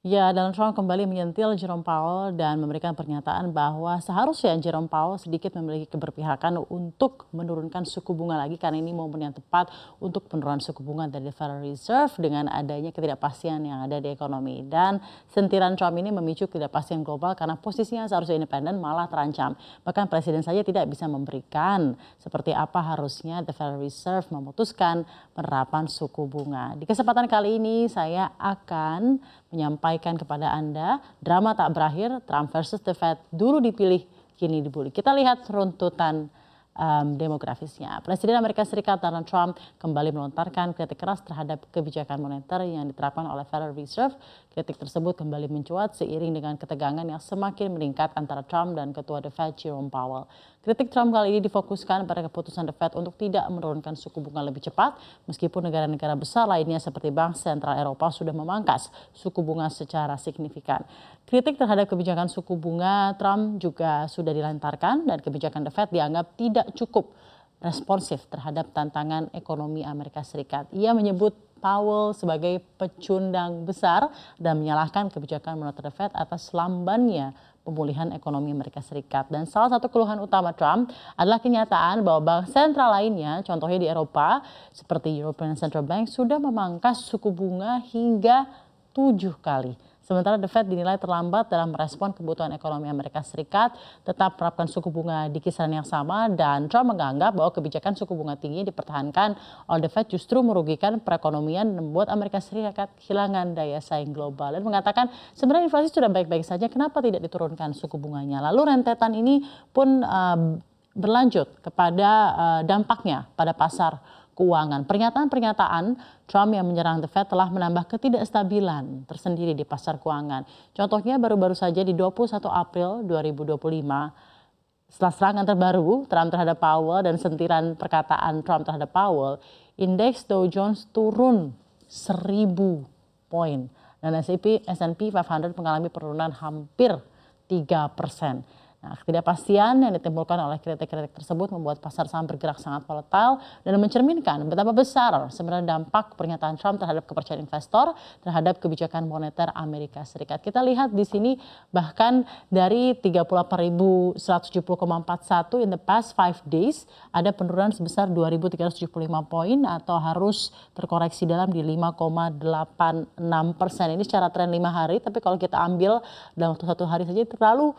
Ya, Donald Trump kembali menyentil Jerome Powell dan memberikan pernyataan bahwa seharusnya Jerome Powell sedikit memiliki keberpihakan untuk menurunkan suku bunga lagi karena ini momen yang tepat untuk penurunan suku bunga dari Federal Reserve dengan adanya ketidakpastian yang ada di ekonomi. Dan sentilan Trump ini memicu ketidakpastian global karena posisinya seharusnya independen malah terancam. Bahkan presiden saja tidak bisa memberikan seperti apa harusnya the Federal Reserve memutuskan penerapan suku bunga. Di kesempatan kali ini saya akan menyampaikan kepada Anda drama tak berakhir Trump versus the Fed dulu dipilih kini dibully. Kita lihat runtutan demografisnya. Presiden Amerika Serikat Donald Trump kembali melontarkan kritik keras terhadap kebijakan moneter yang diterapkan oleh Federal Reserve. Kritik tersebut kembali mencuat seiring dengan ketegangan yang semakin meningkat antara Trump dan Ketua The Fed Jerome Powell. Kritik Trump kali ini difokuskan pada keputusan The Fed untuk tidak menurunkan suku bunga lebih cepat, meskipun negara-negara besar lainnya seperti Bank Sentral Eropa sudah memangkas suku bunga secara signifikan. Kritik terhadap kebijakan suku bunga Trump juga sudah dilantarkan dan kebijakan The Fed dianggap tidak cukup responsif terhadap tantangan ekonomi Amerika Serikat. Ia menyebut Powell sebagai pecundang besar dan menyalahkan kebijakan moneter The Fed atas lambannya pemulihan ekonomi Amerika Serikat. Dan salah satu keluhan utama Trump adalah kenyataan bahwa bank sentral lainnya, contohnya di Eropa, seperti European Central Bank, sudah memangkas suku bunga hingga 7 kali. Sementara The Fed dinilai terlambat dalam merespon kebutuhan ekonomi Amerika Serikat, tetap menerapkan suku bunga di kisaran yang sama, dan Trump menganggap bahwa kebijakan suku bunga tinggi dipertahankan oleh The Fed justru merugikan perekonomian dan membuat Amerika Serikat kehilangan daya saing global. Dan mengatakan sebenarnya inflasi sudah baik-baik saja, kenapa tidak diturunkan suku bunganya. Lalu rentetan ini pun berlanjut kepada dampaknya pada pasar keuangan. Pernyataan-pernyataan Trump yang menyerang The Fed telah menambah ketidakstabilan tersendiri di pasar keuangan. Contohnya baru-baru saja di 21 April 2025, setelah serangan terbaru Trump terhadap Powell dan sentilan perkataan Trump terhadap Powell, indeks Dow Jones turun 1.000 poin dan S&P 500 mengalami penurunan hampir 3%. Nah, ketidakpastian yang ditimbulkan oleh kritik-kritik tersebut membuat pasar saham bergerak sangat volatile dan mencerminkan betapa besar sebenarnya dampak pernyataan Trump terhadap kepercayaan investor terhadap kebijakan moneter Amerika Serikat. Kita lihat di sini bahkan dari 38.170,41 in the past 5 days ada penurunan sebesar 2.375 poin atau harus terkoreksi dalam di 5,86%. Ini secara tren 5 hari, tapi kalau kita ambil dalam waktu 1 hari saja terlalu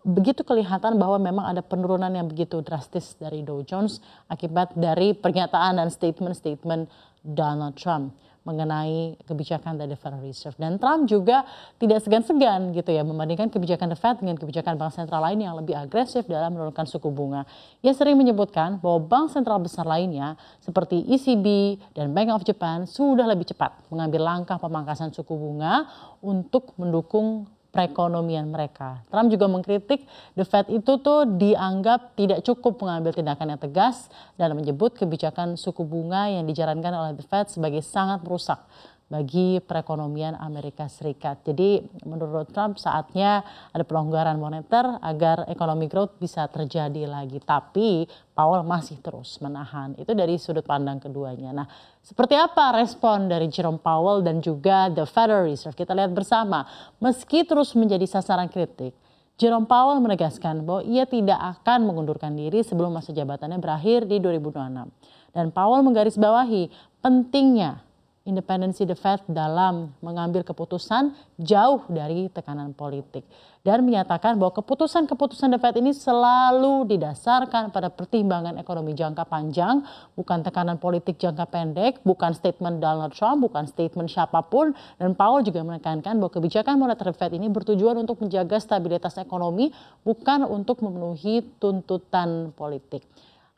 begitu kelihatan bahwa memang ada penurunan yang begitu drastis dari Dow Jones akibat dari pernyataan dan statement-statement Donald Trump mengenai kebijakan dari Federal Reserve. Dan Trump juga tidak segan-segan gitu ya membandingkan kebijakan The Fed dengan kebijakan bank sentral lain yang lebih agresif dalam menurunkan suku bunga. Ia sering menyebutkan bahwa bank sentral besar lainnya seperti ECB dan Bank of Japan sudah lebih cepat mengambil langkah pemangkasan suku bunga untuk mendukung perekonomian mereka. Trump juga mengkritik The Fed itu tuh dianggap tidak cukup mengambil tindakan yang tegas dan menyebut kebijakan suku bunga yang dijalankan oleh The Fed sebagai sangat merusak bagi perekonomian Amerika Serikat. Jadi menurut Trump saatnya ada pelonggaran moneter agar ekonomi growth bisa terjadi lagi. Tapi Powell masih terus menahan. Itu dari sudut pandang keduanya. Nah, seperti apa respon dari Jerome Powell dan juga the Federal Reserve? Kita lihat bersama. Meski terus menjadi sasaran kritik, Jerome Powell menegaskan bahwa ia tidak akan mengundurkan diri sebelum masa jabatannya berakhir di 2026. Dan Powell menggarisbawahi pentingnya independensi The Fed dalam mengambil keputusan jauh dari tekanan politik. Dan menyatakan bahwa keputusan-keputusan The Fed ini selalu didasarkan pada pertimbangan ekonomi jangka panjang, bukan tekanan politik jangka pendek, bukan statement Donald Trump, bukan statement siapapun. Dan Powell juga menekankan bahwa kebijakan moneter The Fed ini bertujuan untuk menjaga stabilitas ekonomi, bukan untuk memenuhi tuntutan politik.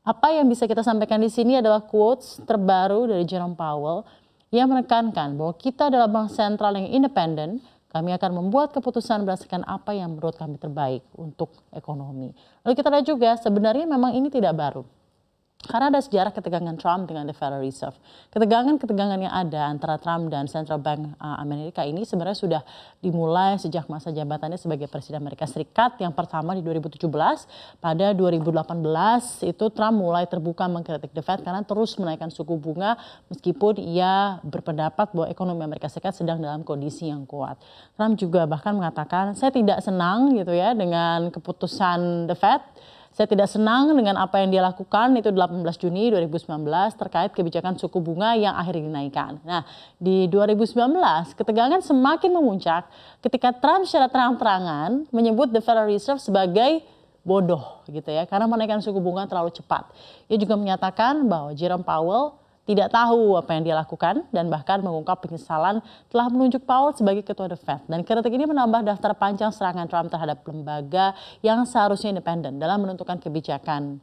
Apa yang bisa kita sampaikan di sini adalah quotes terbaru dari Jerome Powell. Ia menekankan bahwa kita adalah bank sentral yang independen, kami akan membuat keputusan berdasarkan apa yang menurut kami terbaik untuk ekonomi. Lalu kita lihat juga sebenarnya memang ini tidak baru. Karena ada sejarah ketegangan Trump dengan the Federal Reserve. Ketegangan-ketegangan yang ada antara Trump dan Central Bank Amerika ini sebenarnya sudah dimulai sejak masa jabatannya sebagai Presiden Amerika Serikat yang pertama di 2017. Pada 2018 itu Trump mulai terbuka mengkritik the Fed karena terus menaikkan suku bunga meskipun ia berpendapat bahwa ekonomi Amerika Serikat sedang dalam kondisi yang kuat. Trump juga bahkan mengatakan, saya tidak senang gitu ya dengan keputusan the Fed. Saya tidak senang dengan apa yang dia lakukan itu 18 Juni 2019 terkait kebijakan suku bunga yang akhirnya dinaikkan. Nah, di 2019 ketegangan semakin memuncak ketika Trump secara terang-terangan menyebut the Federal Reserve sebagai bodoh gitu ya karena menaikkan suku bunga terlalu cepat. Ia juga menyatakan bahwa Jerome Powell tidak tahu apa yang dia lakukan dan bahkan mengungkap penyesalan telah menunjuk Powell sebagai ketua The Fed. Dan kritik ini menambah daftar panjang serangan Trump terhadap lembaga yang seharusnya independen dalam menentukan kebijakan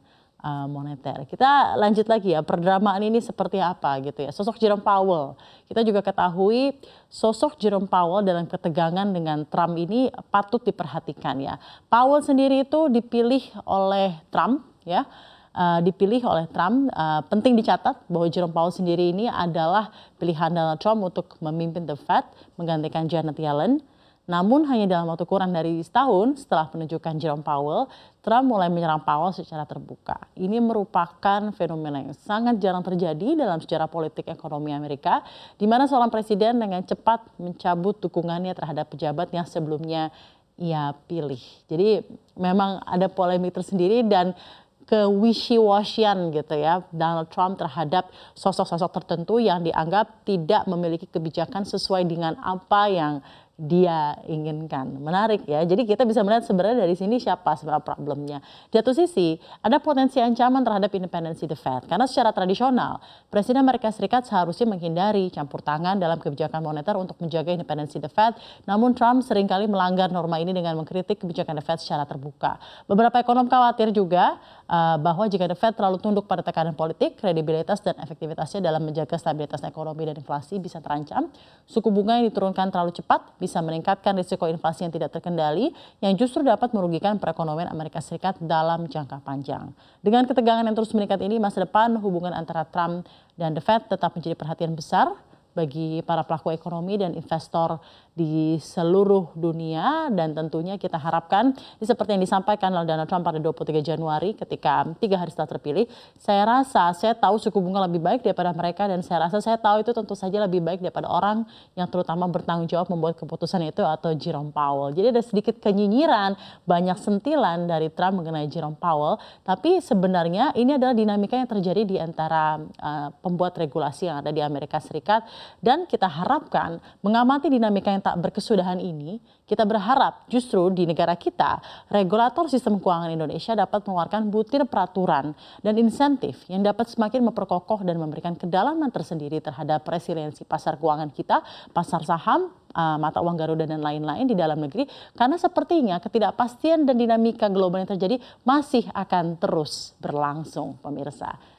moneter. Kita lanjut lagi ya, perdramaan ini seperti apa gitu ya. Sosok Jerome Powell, kita juga ketahui sosok Jerome Powell dalam ketegangan dengan Trump ini patut diperhatikan ya. Powell sendiri itu dipilih oleh Trump ya. Penting dicatat bahwa Jerome Powell sendiri ini adalah pilihan Donald Trump untuk memimpin the Fed menggantikan Janet Yellen. Namun hanya dalam waktu kurang dari setahun setelah penunjukan Jerome Powell, Trump mulai menyerang Powell secara terbuka. Ini merupakan fenomena yang sangat jarang terjadi dalam sejarah politik ekonomi Amerika, di mana seorang presiden dengan cepat mencabut dukungannya terhadap pejabat yang sebelumnya ia pilih. Jadi memang ada polemik tersendiri dan ke-wishy-washyan gitu ya Donald Trump terhadap sosok-sosok tertentu yang dianggap tidak memiliki kebijakan sesuai dengan apa yang dia inginkan. Menarik ya. Jadi kita bisa melihat sebenarnya dari sini siapa sebenarnya problemnya. Di satu sisi ada potensi ancaman terhadap independensi the Fed. Karena secara tradisional Presiden Amerika Serikat seharusnya menghindari campur tangan dalam kebijakan moneter untuk menjaga independensi the Fed. Namun Trump seringkali melanggar norma ini dengan mengkritik kebijakan the Fed secara terbuka. Beberapa ekonom khawatir juga bahwa jika the Fed terlalu tunduk pada tekanan politik, kredibilitas dan efektivitasnya dalam menjaga stabilitas ekonomi dan inflasi bisa terancam. Suku bunga yang diturunkan terlalu cepat bisa meningkatkan risiko inflasi yang tidak terkendali yang justru dapat merugikan perekonomian Amerika Serikat dalam jangka panjang. Dengan ketegangan yang terus meningkat ini, masa depan hubungan antara Trump dan the Fed tetap menjadi perhatian besar bagi para pelaku ekonomi dan investor di seluruh dunia, dan tentunya kita harapkan seperti yang disampaikan oleh Donald Trump pada 23 Januari ketika 3 hari setelah terpilih, saya tahu suku bunga lebih baik daripada mereka, dan saya tahu itu tentu saja lebih baik daripada orang yang terutama bertanggung jawab membuat keputusan itu atau Jerome Powell. Jadi ada sedikit kenyinyiran, banyak sentilan dari Trump mengenai Jerome Powell, tapi sebenarnya ini adalah dinamika yang terjadi di antara pembuat regulasi yang ada di Amerika Serikat. Dan kita harapkan mengamati dinamika yang tak berkesudahan ini, kita berharap justru di negara kita, regulator sistem keuangan Indonesia dapat mengeluarkan butir peraturan dan insentif yang dapat semakin memperkokoh dan memberikan kedalaman tersendiri terhadap resiliensi pasar keuangan kita, pasar saham, mata uang Garuda dan lain-lain di dalam negeri. Karena sepertinya ketidakpastian dan dinamika global yang terjadi masih akan terus berlangsung, pemirsa.